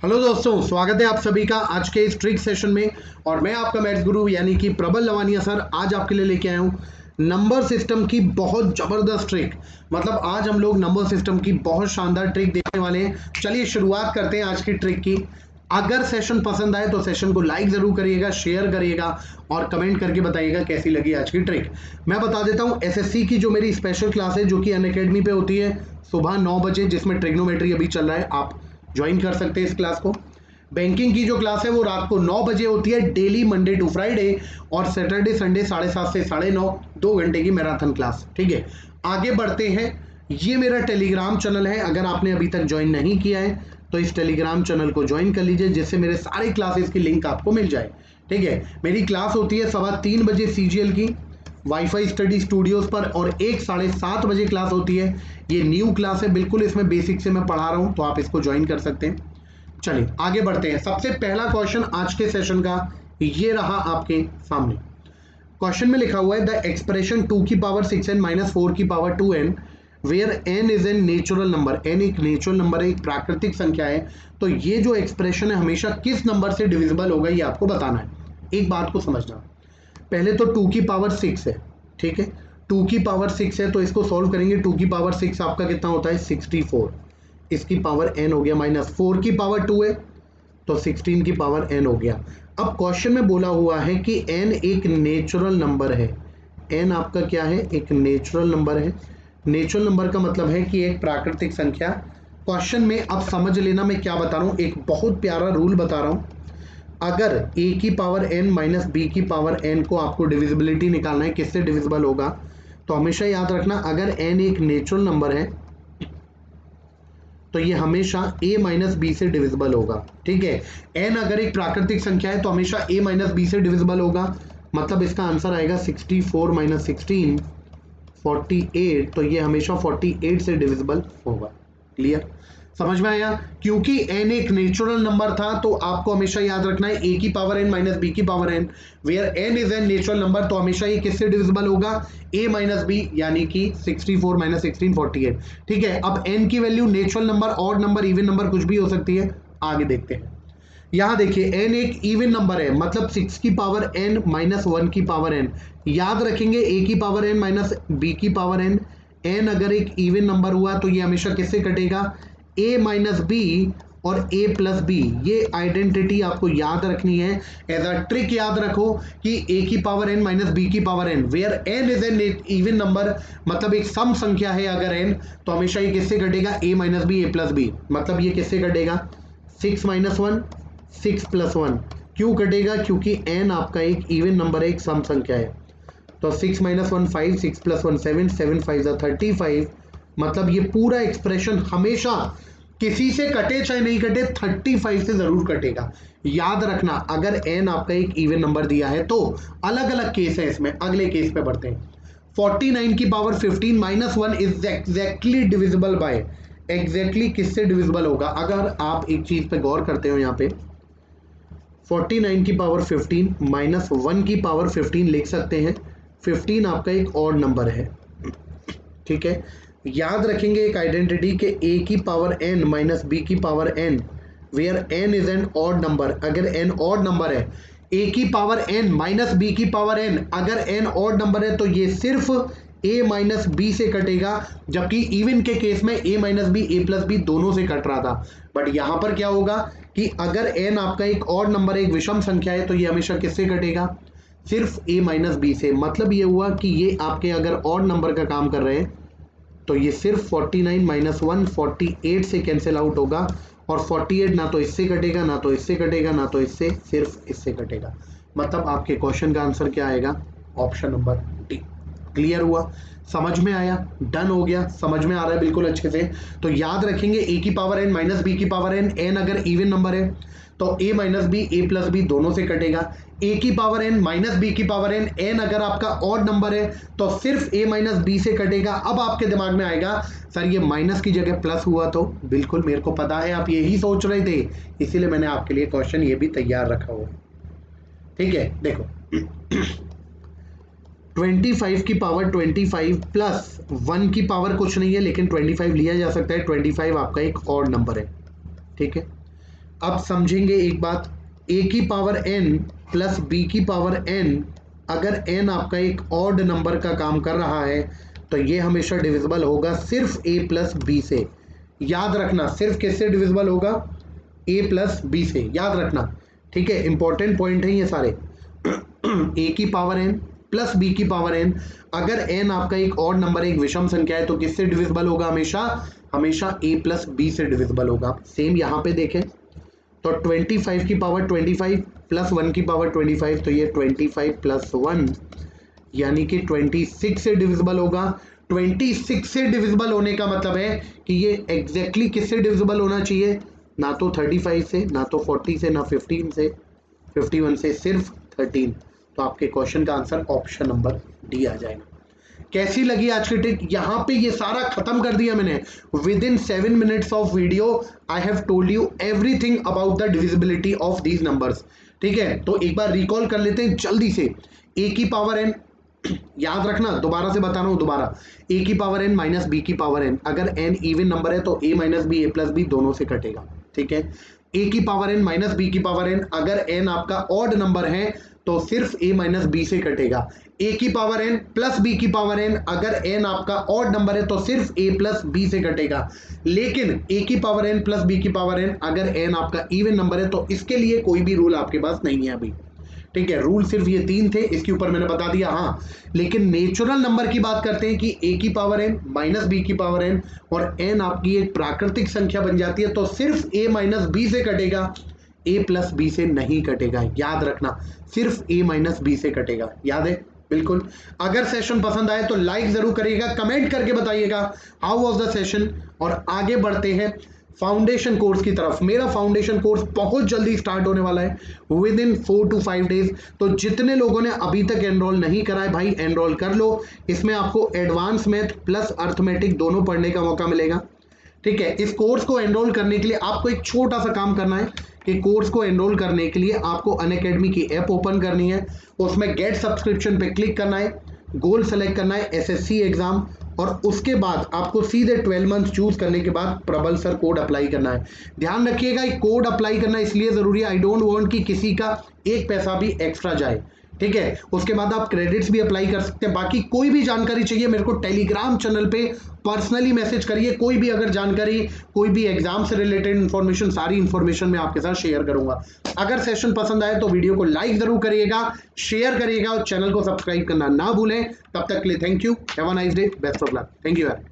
Hello दोस्तों, स्वागत है आप सभी का आज के इस ट्रिक सेशन में। और मैं आपका मैथ्स गुरु यानी कि प्रबल लवानिया सर आज आपके लिए लेके आया हूँ नंबर सिस्टम की बहुत जबरदस्त ट्रिक। मतलब आज हम लोग नंबर सिस्टम की बहुत शानदार ट्रिक देखने वाले हैं। चलिए शुरुआत करते हैं आज की ट्रिक की। अगर सेशन पसंद आए तो सेशन को लाइक जरूर करिएगा, शेयर करिएगा और कमेंट करके बताइएगा कैसी लगी आज की ट्रिक। मैं बता देता हूँ एसएससी की जो मेरी स्पेशल क्लास है जो कि अनअकैडमी पे होती है सुबह 9 बजे, जिसमें ट्रिग्नोमेट्री अभी चल रहा है, आप ज्वाइन कर सकते हैं इस क्लास को। बैंकिंग की जो क्लास है वो रात को 9 बजे होती है डेली, मंडे टू फ्राइडे, और सैटरडे संडे 7:30 से 9:30, 2 घंटे की मैराथन क्लास। ठीक है, आगे बढ़ते हैं। ये मेरा टेलीग्राम चैनल है, अगर आपने अभी तक ज्वाइन नहीं किया है तो इस टेलीग्राम चैनल को ज्वाइन कर लीजिए, जिससे मेरे सारे क्लासेस की लिंक आपको मिल जाए। ठीक है, मेरी क्लास होती है 3:15 बजे सीजीएल की वाईफाई स्टडी स्टूडियोज पर, और 7:30 बजे क्लास होती है। ये न्यू क्लास है बिल्कुल, इसमें बेसिक से मैं पढ़ा रहा हूँ, तो आप इसको ज्वाइन कर सकते हैं। चलिए आगे बढ़ते हैं। सबसे पहला क्वेश्चन आज के सेशन का ये रहा आपके सामने। क्वेश्चन में लिखा हुआ है द एक्सप्रेशन 2 की पावर 6n माइनस 4 की power 2n where n is an natural number. n एक नेचुरल नंबर है, एक प्राकृतिक संख्या है। तो ये जो एक्सप्रेशन है हमेशा किस नंबर से डिविजिबल होगा ये आपको बताना है। एक बात को समझना, पहले तो 2 की पावर 6 है। ठीक है, 2 की पावर 6 है तो इसको सॉल्व करेंगे। 2 की पावर 6 आपका कितना होता है 64, इसकी पावर n हो गया, माइनस 4 की पावर 2 है तो 16 की पावर n हो गया। अब क्वेश्चन में बोला हुआ है कि n एक नेचुरल नंबर है। n आपका क्या है, एक नेचुरल नंबर है। नेचुरल नंबर का मतलब है कि एक प्राकृतिक संख्या। क्वेश्चन में अब समझ लेना मैं क्या बता रहा हूँ, एक बहुत प्यारा रूल बता रहा हूँ। अगर a की पावर n माइनस b की पावर n को आपको डिविजिबिलिटी निकालना है, किससे डिविजिबल होगा, तो हमेशा याद रखना अगर n एक नेचुरल नंबर है तो ये हमेशा a माइनस बी से डिविजिबल होगा। ठीक है, n अगर एक प्राकृतिक संख्या है तो हमेशा a माइनस बी से डिविजिबल होगा। मतलब इसका आंसर आएगा 64 माइनस 16 48, तो ये हमेशा 48 से डिविजिबल होगा। क्लियर, समझ में आया। क्योंकि n एक नेचुरल नंबर था तो आपको हमेशा याद रखना है a की पावर n माइनस b की power n, where n is an natural number, तो हमेशा ये किससे डिविजिबल होगा, a माइनस b, यानी कि 64 माइनस 16 48। ठीक है, अब n की value natural number, odd number, even number कुछ भी हो सकती है। आगे देखते हैं। यहां देखिए n एक इवन नंबर है, मतलब 6 की पावर n माइनस 1 की पावर n। याद रखेंगे a की पावर n माइनस b की पावर n। n अगर एक इवन नंबर हुआ तो ये हमेशा किससे कटेगा, a माइनस बी और a प्लस बी। ये आइडेंटिटी आपको याद रखनी है, एज अ ट्रिक याद रखो कि a की पावर n माइनस b की power n, where n is an even number, मतलब एक सम संख्या है अगर n, तो हमेशा ये किससे कटेगा, a minus B a plus B. मतलब ये किससे कटेगा, 6 माइनस 1 6 प्लस 1। क्यों कटेगा, क्योंकि n आपका एक इवन नंबर है, एक सम संख्या है। तो 6 माइनस 1 5, 6 प्लस 1 7, 7 5 35। मतलब ये पूरा एक्सप्रेशन हमेशा किसी से कटे चाहे नहीं कटे 35 से जरूर कटेगा। याद रखना अगर n आपका एक इवन नंबर दिया है तो अलग अलग केस है इसमें। अगले केस पे बढ़ते हैं। 49 की power 15 minus 1 is exactly divisible by, exactly किससे डिविजिबल होगा। अगर आप एक चीज पे गौर करते हो, यहाँ पे 49 की पावर 15 माइनस 1 की पावर 15 लिख सकते हैं। 15 आपका एक ऑड नंबर है। ठीक है, याद रखेंगे एक आइडेंटिटी के a की पावर n माइनस b की power n, where n is an odd number. अगर n ऑड नंबर है, a की पावर n माइनस b की पावर n, अगर n ऑड नंबर है तो ये सिर्फ a माइनस b से कटेगा, जबकि इवन के केस में a minus b a plus b दोनों से कट रहा था। बट यहां पर क्या होगा कि अगर n आपका एक ऑड नंबर है, एक विषम संख्या है, तो ये हमेशा किससे कटेगा, सिर्फ a माइनस b से। मतलब ये हुआ कि ये आपके अगर ऑड नंबर का काम कर रहे हैं तो ये सिर्फ 49 माइनस 1 48 से कैंसिल आउट होगा, और 48 ना तो इससे कटेगा, ना तो इससे कटेगा, ना तो इससे, सिर्फ इससे कटेगा। मतलब आपके क्वेश्चन का आंसर क्या आएगा, ऑप्शन नंबर डी। क्लियर हुआ, समझ में आया, डन हो गया, समझ में आ रहा है बिल्कुल अच्छे से। तो याद रखेंगे a की पावर n माइनस b की पावर n, n अगर इवन नंबर है तो a minus B a plus B दोनों से कटेगा। a की पावर n माइनस b की पावर n, n अगर आपका ऑड नंबर है तो सिर्फ a माइनस बी से कटेगा। अब आपके दिमाग में आएगा सर ये माइनस की जगह प्लस हुआ तो, बिल्कुल मेरे को पता है आप यही सोच रहे थे, इसीलिए मैंने आपके लिए क्वेश्चन ये भी तैयार रखा हुआ। ठीक है, देखो 25 की पावर 25 प्लस 1 की पावर कुछ नहीं है, लेकिन 25 लिया जा सकता है। 25 आपका एक ऑड नंबर है। ठीक है, अब समझेंगे एक बात, a की पावर n प्लस b की पावर n, अगर n आपका एक ऑड नंबर का काम कर रहा है तो ये हमेशा डिविजिबल होगा सिर्फ a प्लस b से। याद रखना, सिर्फ किससे डिविजिबल होगा? a प्लस b से, याद रखना, ठीक है, इंपॉर्टेंट पॉइंट है ये सारे। a की पावर n प्लस b की पावर n, अगर n आपका एक ऑड नंबर, एक विषम संख्या है तो किससे डिविजिबल होगा? हमेशा हमेशा a प्लस b से डिविजिबल होगा। सेम यहाँ पे देखें तो 25 की पावर 25 प्लस 1 की पावर 25, तो ये 25 प्लस 1 यानी कि 26 से डिविजिबल होगा। 26 से डिविजिबल होने का मतलब है कि ये एग्जैक्टली किससे डिविजिबल होना चाहिए? ना तो 35 से, ना तो 40 से, ना 15 से, 51 से, सिर्फ 13। तो आपके क्वेश्चन का आंसर ऑप्शन नंबर डी आ जाएगा। कैसी लगी आज की ट्रिक? यहां पे ये सारा खत्म कर दिया मैंने। With in 7 minutes of video I have told you everything about the divisibility of these numbers. ठीक है, तो एक बार रिकॉल कर लेते हैं जल्दी से। a की पावर n, याद रखना, दोबारा से बता रहा हूं दोबारा, a की पावर n माइनस b की पावर n, अगर n इवन नंबर है तो a minus b, a plus b दोनों से कटेगा। ठीक है, a की पावर n माइनस b की पावर n, अगर n आपका ऑड नंबर है तो सिर्फ a माइनस b से कटेगा। a की पावर n प्लस b की पावर n, अगर n आपका ऑड नंबर है तो सिर्फ a प्लस b से कटेगा। लेकिन a की पावर n प्लस b की पावर n, अगर n आपका इवन नंबर है तो इसके लिए कोई भी रूल आपके पास नहीं है अभी। ठीक है, रूल सिर्फ ये 3 थे, इसके ऊपर मैंने बता दिया। हाँ, लेकिन नेचुरल नंबर की बात करते हैं कि a की पावर n माइनस b की पावर n और n आपकी एक प्राकृतिक संख्या बन जाती है तो सिर्फ a माइनस b से कटेगा, a प्लस b से नहीं कटेगा। याद रखना, सिर्फ a माइनस b से कटेगा। याद है? बिल्कुल। अगर सेशन पसंद आए तो लाइक जरूर करिएगा, कमेंट करके बताइएगा हाउ वाज द सेशन। और आगे बढ़ते हैं फाउंडेशन कोर्स की तरफ। मेरा फाउंडेशन कोर्स बहुत जल्दी स्टार्ट होने वाला है, विद इन 4 to 5 डेज। तो जितने लोगों ने अभी तक एनरोल नहीं करा है भाई, एनरोल कर लो। इसमें आपको एडवांस मैथ प्लस अर्थमेटिक दोनों पढ़ने का मौका मिलेगा। ठीक है, इस कोर्स को एनरोल करने के लिए आपको एक छोटा सा काम करना है कि कोर्स को एनरोल करने के लिए आपको अनअकैडमी की ऐप ओपन करनी है, उसमें गेट सब्सक्रिप्शन पे क्लिक करना है, गोल सेलेक्ट करना है एसएससी एग्जाम, और उसके बाद आपको सीधे 12 मंथ चूज करने के बाद प्रबल सर कोड अप्लाई करना है। ध्यान रखिएगा, एक कोड अप्लाई करना इसलिए जरूरी है, आई डोंट वांट कि किसी का एक पैसा भी एक्स्ट्रा जाए। ठीक है, उसके बाद आप क्रेडिट्स भी अप्लाई कर सकते हैं। बाकी कोई भी जानकारी चाहिए मेरे को टेलीग्राम चैनल पे पर्सनली मैसेज करिए। कोई भी अगर जानकारी, कोई भी एग्जाम से रिलेटेड इंफॉर्मेशन, सारी इंफॉर्मेशन मैं आपके साथ शेयर करूंगा। अगर सेशन पसंद आए तो वीडियो को लाइक जरूर करिएगा, शेयर करिएगा और चैनल को सब्सक्राइब करना ना भूलें। तब तक के लिए thank you, have a nice day, best of luck, thank you यार।